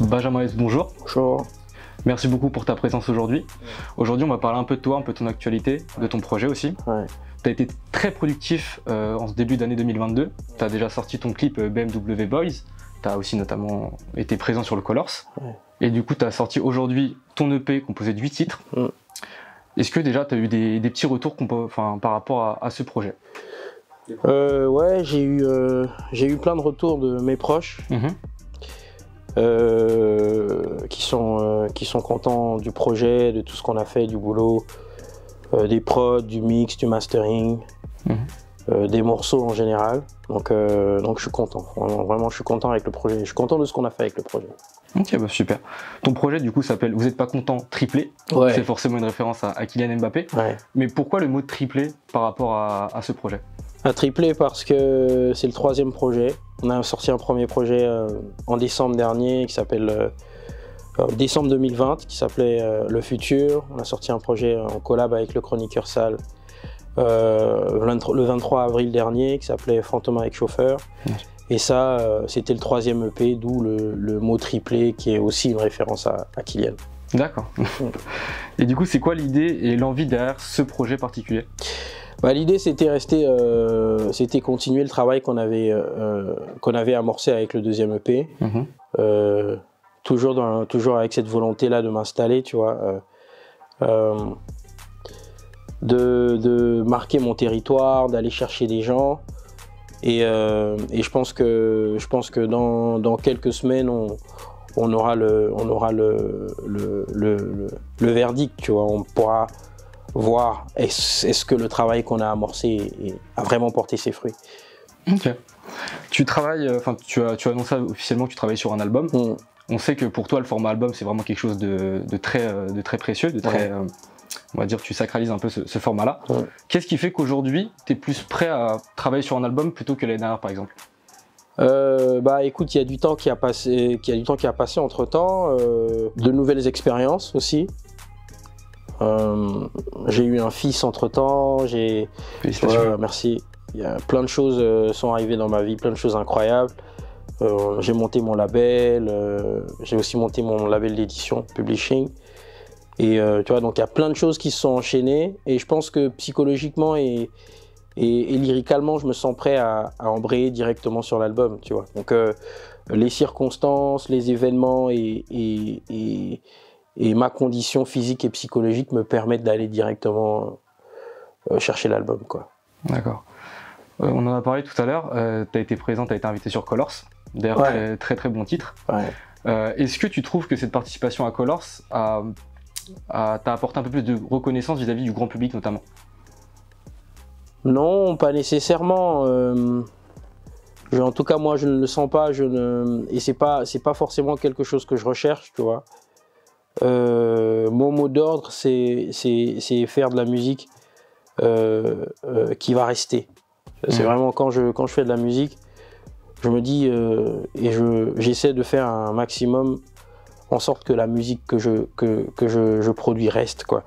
Benjamin S, bonjour. Bonjour. Merci beaucoup pour ta présence aujourd'hui. Aujourd'hui, on va parler un peu de toi, un peu de ton actualité, de ton projet aussi. Ouais. Tu as été très productif en ce début d'année 2022. Tu as déjà sorti ton clip BMW Boys. Tu as aussi notamment été présent sur le Colors. Ouais. Et du coup, tu as sorti aujourd'hui ton EP composé de 8 titres. Est-ce que déjà tu as eu des petits retours par rapport à ce projet? Ouais, j'ai eu plein de retours de mes proches qui sont contents du projet, de tout ce qu'on a fait, du boulot, des prods, du mix, du mastering, des morceaux en général. Donc je suis content, vraiment je suis content avec le projet, je suis content de ce qu'on a fait avec le projet. Ok, bah super. Ton projet du coup s'appelle Vous êtes pas content triplé. Ouais. C'est forcément une référence à Kylian Mbappé. Ouais. Mais pourquoi le mot triplé par rapport à ce projet? Un triplé parce que c'est le 3e projet. On a sorti un premier projet en décembre dernier qui s'appelle décembre 2020 qui s'appelait Le Futur. On a sorti un projet en collab avec le chroniqueur Sal le 23 avril dernier qui s'appelait Fantôme avec chauffeur. Et ça, c'était le 3e EP, d'où le mot triplé qui est aussi une référence à Kylian. D'accord. Et du coup, c'est quoi l'idée et l'envie derrière ce projet particulier? Bah, l'idée, c'était continuer le travail qu'on avait amorcé avec le 2e EP. Toujours avec cette volonté-là de m'installer, tu vois. De marquer mon territoire, d'aller chercher des gens. Et je pense que dans quelques semaines, on aura le verdict, tu vois. On pourra voir est-ce que le travail qu'on a amorcé a vraiment porté ses fruits. Ok. Tu travailles, tu as annoncé officiellement que tu travailles sur un album. On sait que pour toi, le format album, c'est vraiment quelque chose de très précieux, on va dire, tu sacralises un peu ce format-là. Qu'est-ce qui fait qu'aujourd'hui, tu es plus prêt à travailler sur un album plutôt que l'année dernière, par exemple? Bah écoute, il y a du temps qui a passé entre temps, de nouvelles expériences aussi. J'ai eu un fils entre temps, merci. Il y a plein de choses sont arrivées dans ma vie, plein de choses incroyables. J'ai monté mon label, j'ai aussi monté mon label d'édition, publishing. Et tu vois, donc il y a plein de choses qui se sont enchaînées. Et je pense que psychologiquement et lyricalement, je me sens prêt à embrayer directement sur l'album, tu vois. Donc les circonstances, les événements et ma condition physique et psychologique me permettent d'aller directement chercher l'album, quoi. D'accord. On en a parlé tout à l'heure, tu as été présent, tu as été invité sur Colors, d'ailleurs très bon titre. Est-ce que tu trouves que cette participation à Colors t'a apporté un peu plus de reconnaissance vis-à-vis du grand public notamment? Non, pas nécessairement. En tout cas, moi, je ne le sens pas. Et c'est pas forcément quelque chose que je recherche, tu vois. Mon mot d'ordre, c'est faire de la musique qui va rester. C'est vraiment quand je fais de la musique, je me dis et j'essaie de faire un maximum en sorte que la musique que je produis reste, quoi.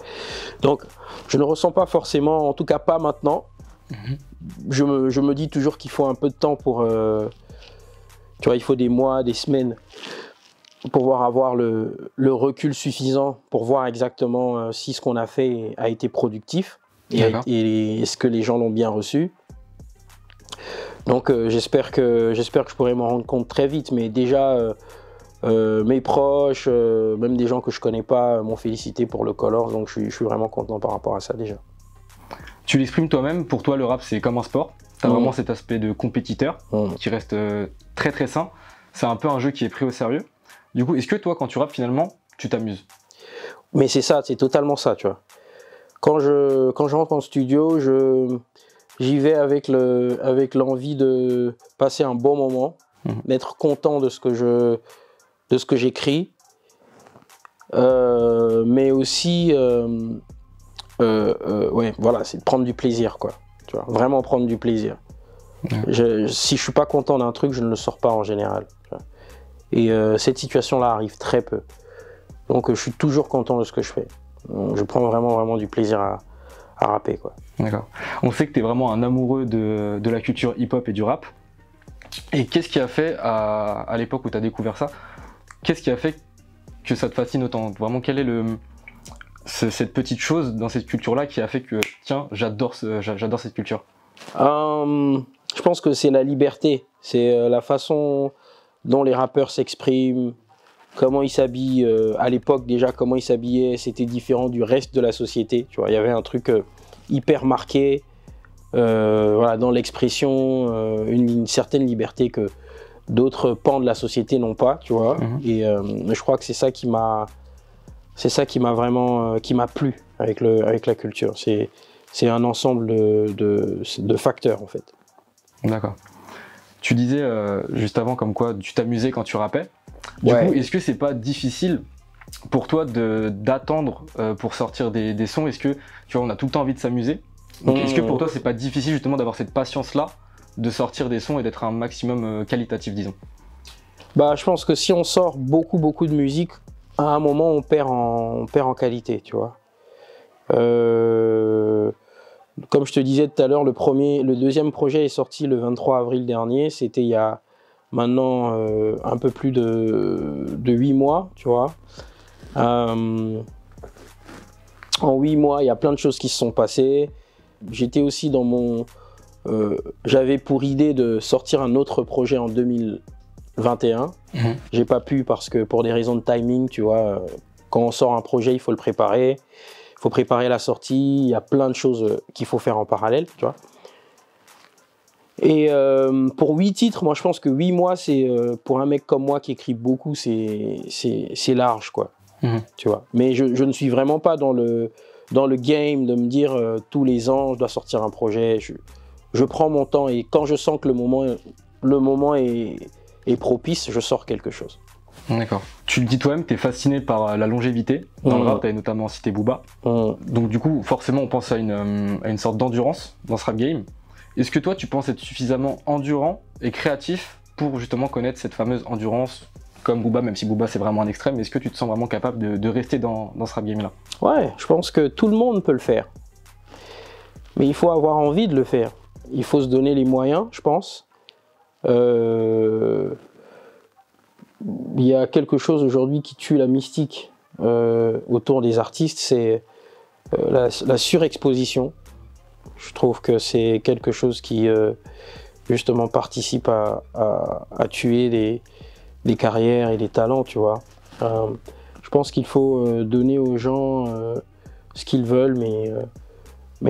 Donc, je ne ressens pas forcément, en tout cas pas maintenant. Je me dis toujours qu'il faut un peu de temps pour, tu vois, il faut des mois, des semaines pour pouvoir avoir le recul suffisant pour voir exactement si ce qu'on a fait a été productif et est-ce que les gens l'ont bien reçu. Donc j'espère que je pourrai m'en rendre compte très vite, mais déjà mes proches, même des gens que je connais pas m'ont félicité pour le Colors, donc je suis vraiment content par rapport à ça déjà. Tu l'exprimes toi-même, pour toi le rap c'est comme un sport, tu as vraiment cet aspect de compétiteur qui reste très sain, c'est un peu un jeu qui est pris au sérieux. Du coup, est-ce que toi quand tu rappes finalement, tu t'amuses? Mais c'est ça, c'est totalement ça, tu vois. Quand je rentre en studio, j'y vais avec l'envie de passer un bon moment, d'être content de ce que j'écris, mais aussi voilà, c'est de prendre du plaisir, quoi. Tu vois, vraiment prendre du plaisir. Si je suis pas content d'un truc, je ne le sors pas en général. Tu vois. Et cette situation-là arrive très peu. Donc je suis toujours content de ce que je fais. Donc, je prends vraiment du plaisir à rapper, quoi. D'accord. On sait que tu es vraiment un amoureux de la culture hip-hop et du rap. Et qu'est-ce qui a fait à l'époque où tu as découvert ça qu'est-ce qui a fait que ça te fascine autant? Vraiment, quelle est cette petite chose dans cette culture-là qui a fait que, tiens, j'adore cette culture? Je pense que c'est la liberté, c'est la façon dont les rappeurs s'expriment, comment ils s'habillent. À l'époque déjà, comment ils s'habillaient, c'était différent du reste de la société. Tu vois, il y avait un truc hyper marqué voilà, dans l'expression, une certaine liberté que d'autres pans de la société n'ont pas, tu vois. Et je crois que c'est ça qui m'a vraiment qui m'a plu avec la culture. C'est un ensemble de facteurs en fait. D'accord. Tu disais juste avant comme quoi tu t'amusais quand tu rappais. Du coup, est-ce que c'est pas difficile pour toi d'attendre pour sortir des sons? Est-ce que tu vois, on a tout le temps envie de s'amuser? Donc est-ce que pour toi c'est pas difficile justement d'avoir cette patience-là de sortir des sons et d'être un maximum qualitatif, disons? Bah, je pense que si on sort beaucoup de musique, à un moment on perd en qualité, tu vois. Comme je te disais tout à l'heure, le deuxième projet est sorti le 23 avril dernier. C'était il y a maintenant un peu plus de 8 mois, tu vois. En 8 mois, il y a plein de choses qui se sont passées. J'étais aussi dans mon... j'avais pour idée de sortir un autre projet en 2021. J'ai pas pu parce que pour des raisons de timing, tu vois, quand on sort un projet, il faut le préparer. Il faut préparer la sortie, il y a plein de choses qu'il faut faire en parallèle, tu vois. Et pour 8 titres, moi je pense que 8 mois, c'est pour un mec comme moi qui écrit beaucoup, c'est large, quoi. Tu vois. Mais je ne suis vraiment pas dans le game de me dire tous les ans je dois sortir un projet. Je prends mon temps et quand je sens que le moment est propice, je sors quelque chose. D'accord. Tu le dis toi-même, tu es fasciné par la longévité. Dans le rap, tu as notamment cité Booba. Donc du coup, forcément, on pense à une sorte d'endurance dans ce rap game. Est-ce que toi, tu penses être suffisamment endurant et créatif pour justement connaître cette fameuse endurance comme Booba, même si Booba c'est vraiment un extrême, est-ce que tu te sens vraiment capable de rester dans ce rap game-là? Ouais, je pense que tout le monde peut le faire. Mais il faut avoir envie de le faire. Il faut se donner les moyens, je pense. Il y a quelque chose aujourd'hui qui tue la mystique autour des artistes, c'est la surexposition. Je trouve que c'est quelque chose qui justement participe à tuer les carrières et les talents, tu vois. Je pense qu'il faut donner aux gens ce qu'ils veulent, mais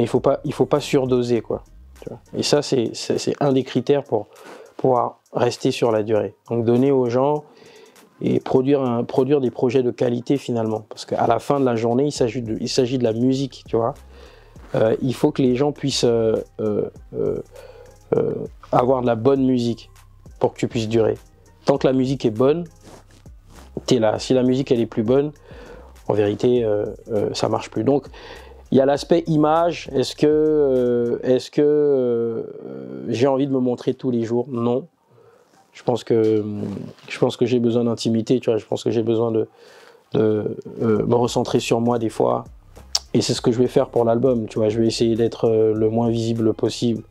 il faut pas surdoser, quoi. Tu vois. Et ça, c'est un des critères pour pouvoir rester sur la durée. Donc donner aux gens et produire des projets de qualité finalement. Parce qu'à la fin de la journée, il s'agit de la musique, tu vois. Il faut que les gens puissent avoir de la bonne musique pour que tu puisses durer. Tant que la musique est bonne, t'es là. Si la musique elle est plus bonne, en vérité, ça marche plus. Donc, il y a l'aspect image. Est-ce que j'ai envie de me montrer tous les jours? Non. Je pense que j'ai besoin d'intimité. Tu vois, je pense que j'ai besoin de me recentrer sur moi des fois. Et c'est ce que je vais faire pour l'album. Tu vois, je vais essayer d'être le moins visible possible,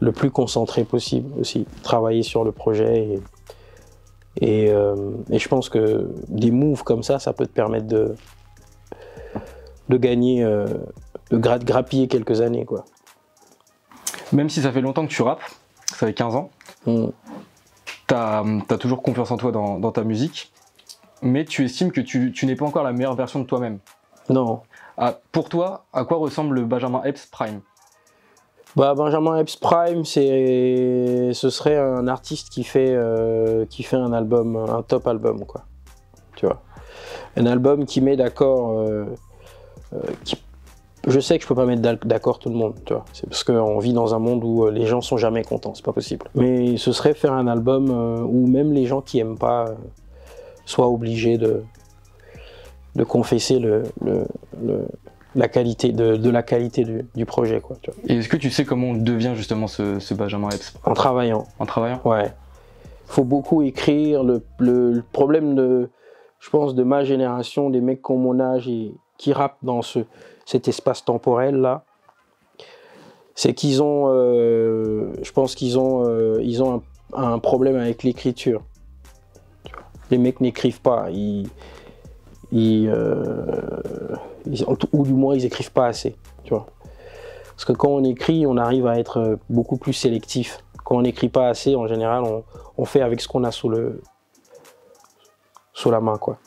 le plus concentré possible aussi. Travailler sur le projet et je pense que des moves comme ça peut te permettre de gagner, de grappiller quelques années, quoi. Même si ça fait longtemps que tu rappes, ça fait 15 ans, t'as toujours confiance en toi dans ta musique, mais tu estimes que tu n'es pas encore la meilleure version de toi-même. Non. Pour toi, à quoi ressemble le Benjamin Epps Prime? Bah, Benjamin Epps Prime, ce serait un artiste qui fait un album, un top album, quoi. Tu vois, un album qui met d'accord. Je sais que je peux pas mettre d'accord tout le monde, tu vois. C'est parce qu'on vit dans un monde où les gens sont jamais contents, c'est pas possible. Mais ce serait faire un album où même les gens qui aiment pas soient obligés de confesser la qualité de la qualité du projet, quoi. Tu vois. Et est-ce que tu sais comment on devient justement ce Benjamin Epps? En travaillant. En travaillant? Ouais. Il faut beaucoup écrire. Le problème je pense, de ma génération, des mecs comme mon âge et qui rappent dans cet espace temporel là, c'est qu'ils ont, je pense qu'ils ont un problème avec l'écriture. les mecs n'écrivent pas. Ou du moins, ils écrivent pas assez, tu vois. Parce que quand on écrit, on arrive à être beaucoup plus sélectif. Quand on n'écrit pas assez, en général, on fait avec ce qu'on a sous la main, quoi.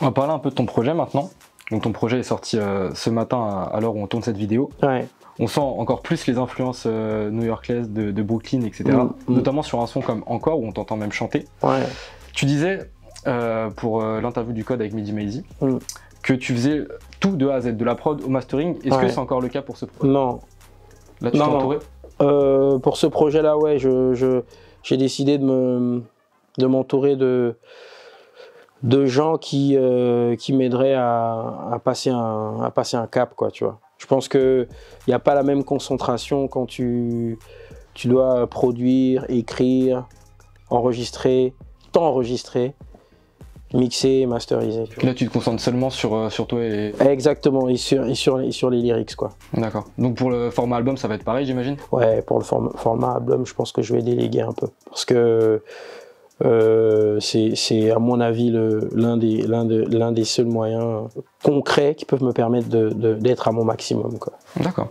On va parler un peu de ton projet maintenant. Donc ton projet est sorti ce matin à l'heure où on tourne cette vidéo. Ouais. On sent encore plus les influences new-yorkaises de Brooklyn, etc. Notamment sur un son comme Encore, où on t'entend même chanter. Ouais. Tu disais, pour l'interview du Code avec Mehdi Maizy, que tu faisais tout de A à Z, de la prod au mastering. Est-ce que c'est encore le cas pour ce projet? Non. Là, tu t'es entouré? Pour ce projet-là, ouais, j'ai décidé de m'entourer de gens qui m'aideraient à passer un cap, quoi, tu vois. Je pense qu'il n'y a pas la même concentration quand tu dois produire, écrire, enregistrer, mixer, masteriser. Là, tu te concentres seulement sur toi et... Exactement, et sur les lyrics, quoi. D'accord. Donc pour le format album, ça va être pareil, j'imagine? Ouais, pour le format album, je pense que je vais déléguer un peu. Parce que c'est à mon avis l'un des seuls moyens concrets qui peuvent me permettre d'être à mon maximum, quoi. D'accord.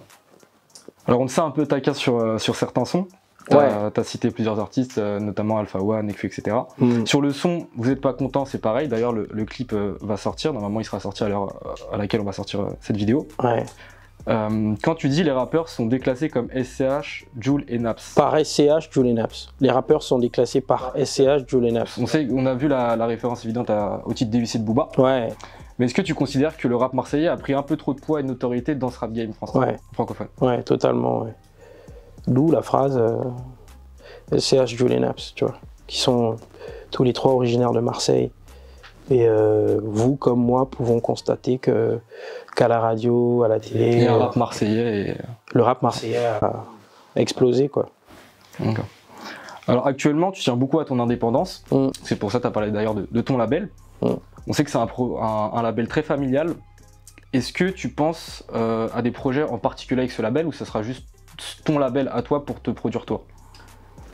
Alors on sait un peu ta case sur certains sons. Tu as cité plusieurs artistes, notamment Alpha One, Nekfeu, etc. Sur le son, vous n'êtes pas content, c'est pareil. D'ailleurs, le clip va sortir. Normalement, il sera sorti à l'heure à laquelle on va sortir cette vidéo. Ouais. Quand tu dis les rappeurs sont déclassés comme SCH, Jul et Naps. Par SCH, Jul et Naps. Les rappeurs sont déclassés par SCH, Jul et Naps. On a vu la référence évidente au titre DUC de Booba. Ouais. Mais est-ce que tu considères que le rap marseillais a pris un peu trop de poids et de notoriété dans ce rap game francophone? Ouais, totalement. Ouais. D'où la phrase SCH, Jul et Naps, tu vois, qui sont tous les trois originaires de Marseille. Et vous, comme moi, pouvons constater qu'à la radio, à la télé... Il y a un rap marseillais. Le rap marseillais a explosé, quoi. D'accord. Alors actuellement, tu tiens beaucoup à ton indépendance. C'est pour ça que tu as parlé d'ailleurs de ton label. On sait que c'est un label très familial. Est-ce que tu penses à des projets en particulier avec ce label ou ce sera juste ton label à toi pour te produire toi?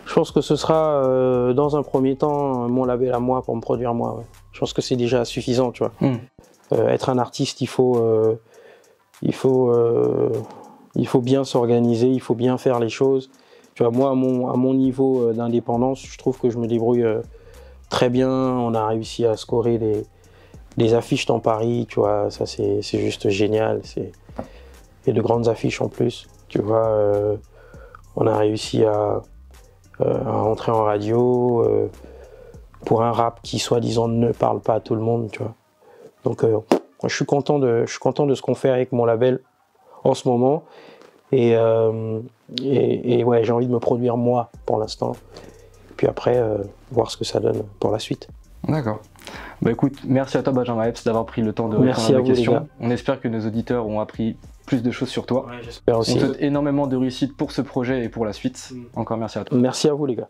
Je pense que ce sera dans un premier temps mon label à moi pour me produire moi. Ouais. Je pense que c'est déjà suffisant, tu vois. Être un artiste, il faut bien s'organiser, il faut bien faire les choses. Tu vois, moi, à mon niveau d'indépendance, je trouve que je me débrouille très bien. On a réussi à scorer des affiches dans Paris, tu vois. Ça, c'est juste génial. Et de grandes affiches en plus, tu vois. On a réussi à entrer en radio pour un rap qui soi-disant ne parle pas à tout le monde, tu vois. Donc je suis content de ce qu'on fait avec mon label en ce moment et ouais, j'ai envie de me produire moi pour l'instant puis après voir ce que ça donne pour la suite. D'accord. Bah écoute, merci à toi Benjamin Epps d'avoir pris le temps de répondre à nos questions. On espère que nos auditeurs ont appris plus de choses sur toi. Ouais, j'espère aussi. On te souhaite énormément de réussite pour ce projet et pour la suite. Encore merci à toi. Merci à vous les gars.